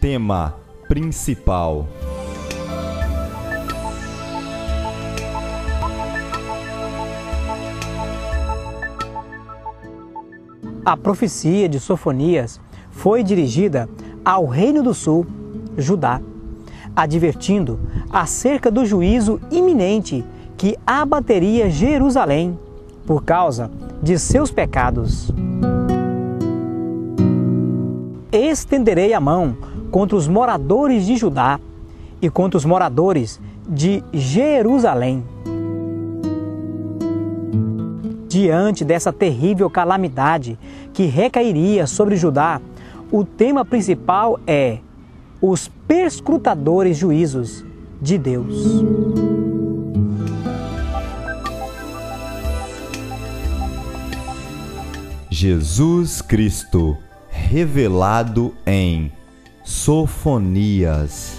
Tema principal. A profecia de Sofonias foi dirigida ao Reino do Sul, Judá, advertindo acerca do juízo iminente que abateria Jerusalém por causa de seus pecados. Estenderei a mão contra os moradores de Judá e contra os moradores de Jerusalém. Diante dessa terrível calamidade que recairia sobre Judá, o tema principal é os perscrutadores juízos de Deus. Jesus Cristo, revelado em Sofonias.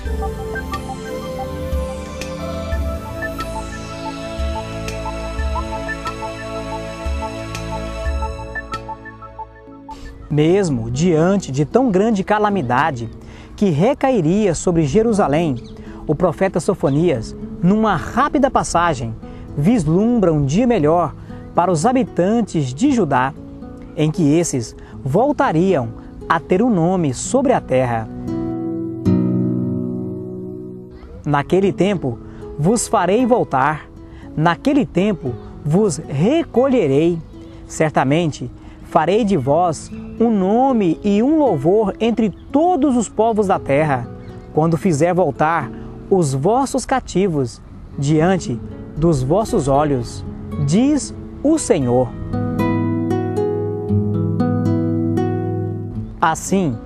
Mesmo diante de tão grande calamidade que recairia sobre Jerusalém, o profeta Sofonias, numa rápida passagem, vislumbra um dia melhor para os habitantes de Judá, em que esses voltariam a ter um nome sobre a terra. Naquele tempo vos farei voltar, naquele tempo vos recolherei, certamente farei de vós um nome e um louvor entre todos os povos da terra, quando fizer voltar os vossos cativos diante dos vossos olhos, diz o Senhor. Assim,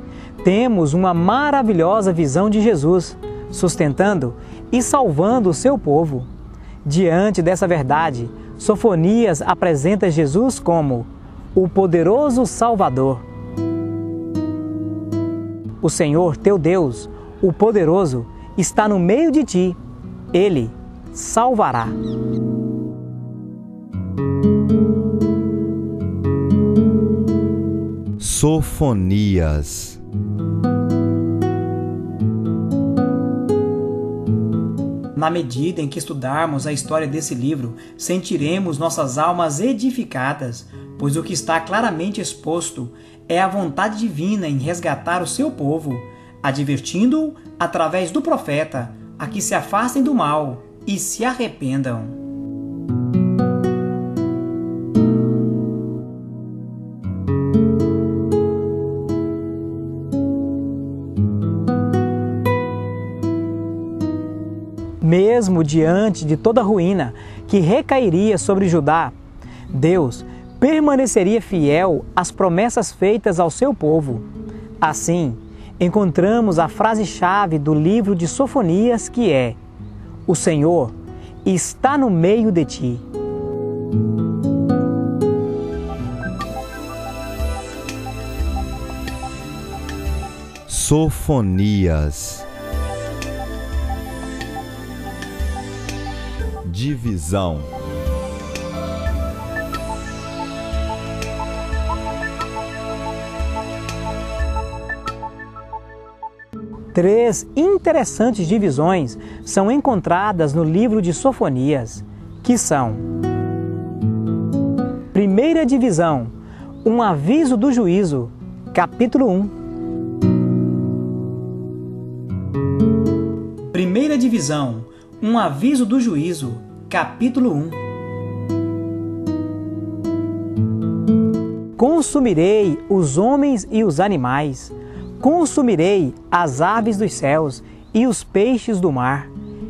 temos uma maravilhosa visão de Jesus, sustentando e salvando o seu povo. Diante dessa verdade, Sofonias apresenta Jesus como o poderoso Salvador. O Senhor teu Deus, o poderoso, está no meio de ti. Ele salvará. Sofonias. Na medida em que estudarmos a história desse livro, sentiremos nossas almas edificadas, pois o que está claramente exposto é a vontade divina em resgatar o seu povo, advertindo-o através do profeta a que se afastem do mal e se arrependam. Mesmo diante de toda a ruína que recairia sobre Judá, Deus permaneceria fiel às promessas feitas ao seu povo. Assim, encontramos a frase-chave do livro de Sofonias, que é: o Senhor está no meio de ti. Sofonias. Divisão. Três interessantes divisões são encontradas no livro de Sofonias, que são: primeira divisão, um aviso do juízo, capítulo 1. Primeira divisão, um aviso do juízo, capítulo 1. Consumirei os homens e os animais, consumirei as aves dos céus e os peixes do mar,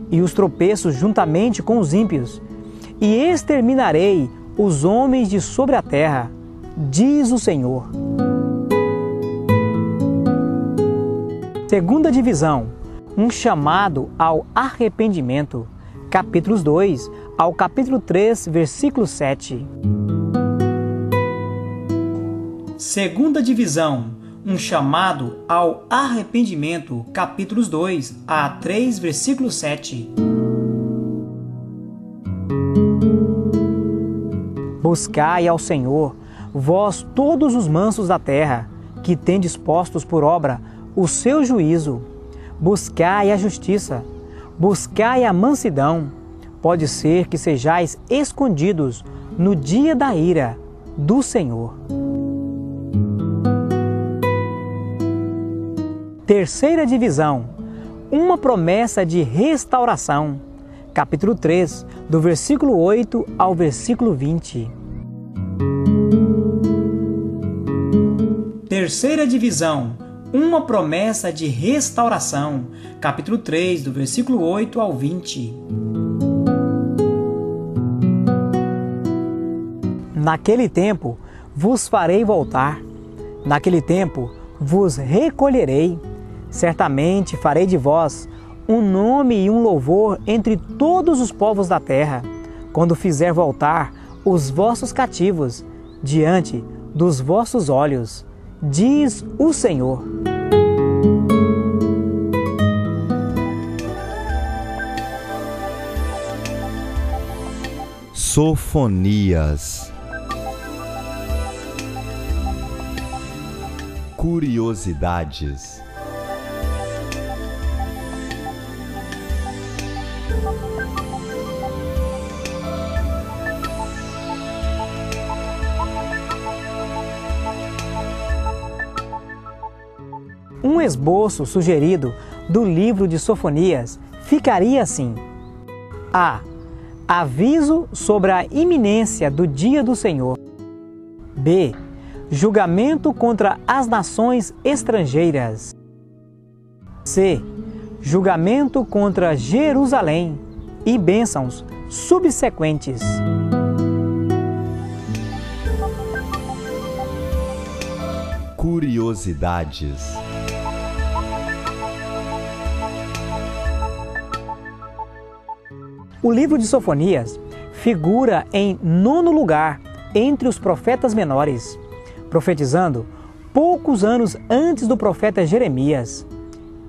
e os tropeços juntamente com os ímpios, e exterminarei os homens de sobre a terra, diz o Senhor. Segunda divisão, um chamado ao arrependimento, capítulos 2 ao capítulo 3, versículo 7. Segunda divisão, um chamado ao arrependimento, capítulos 2 a 3, versículo 7. Buscai ao Senhor, vós todos os mansos da terra, que tendes postos por obra o seu juízo, buscai a justiça, buscai a mansidão. Pode ser que sejais escondidos no dia da ira do Senhor. Terceira divisão, uma promessa de restauração. Capítulo 3, do versículo 8 ao versículo 20. Terceira divisão, uma promessa de restauração. Capítulo 3, do versículo 8 ao 20. Naquele tempo vos farei voltar, naquele tempo vos recolherei. Certamente farei de vós um nome e um louvor entre todos os povos da terra, quando fizer voltar os vossos cativos diante dos vossos olhos, diz o Senhor. Sofonias. Curiosidades. Um esboço sugerido do livro de Sofonias ficaria assim: A. Aviso sobre a iminência do dia do Senhor. B. Julgamento contra as nações estrangeiras. C. Julgamento contra Jerusalém e bênçãos subsequentes. Curiosidades. O livro de Sofonias figura em 9º lugar entre os profetas menores, profetizando poucos anos antes do profeta Jeremias.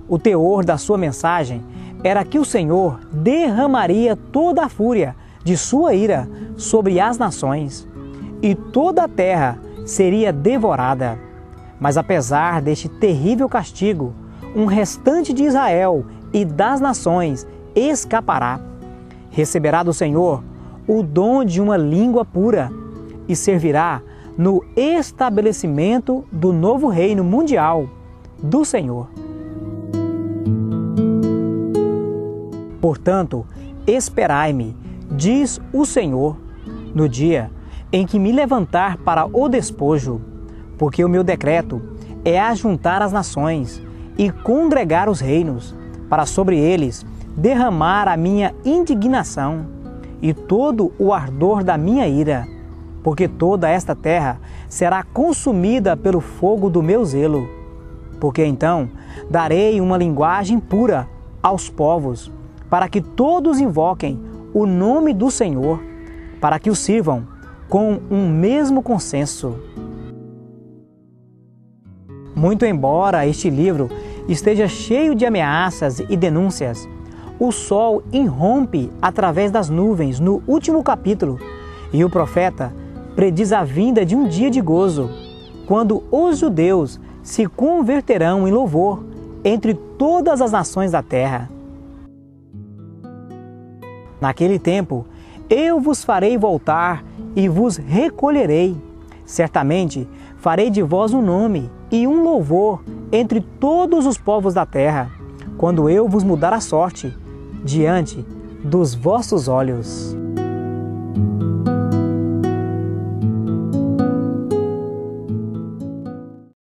O teor da sua mensagem era que o Senhor derramaria toda a fúria de sua ira sobre as nações e toda a terra seria devorada. Mas apesar deste terrível castigo, um restante de Israel e das nações escapará. Receberá do Senhor o dom de uma língua pura e servirá no estabelecimento do novo reino mundial do Senhor. Portanto, esperai-me, diz o Senhor, no dia em que me levantar para o despojo, porque o meu decreto é ajuntar as nações e congregar os reinos, para sobre eles derramar a minha indignação e todo o ardor da minha ira, porque toda esta terra será consumida pelo fogo do meu zelo. Porque então darei uma linguagem pura aos povos, para que todos invoquem o nome do Senhor, para que o sirvam com um mesmo consenso. Muito embora este livro esteja cheio de ameaças e denúncias, o sol irrompe através das nuvens no último capítulo e o profeta prediz a vinda de um dia de gozo, quando os judeus se converterão em louvor entre todas as nações da terra. Naquele tempo, eu vos farei voltar e vos recolherei. Certamente farei de vós um nome e um louvor entre todos os povos da terra, quando eu vos mudar a sorte diante dos vossos olhos.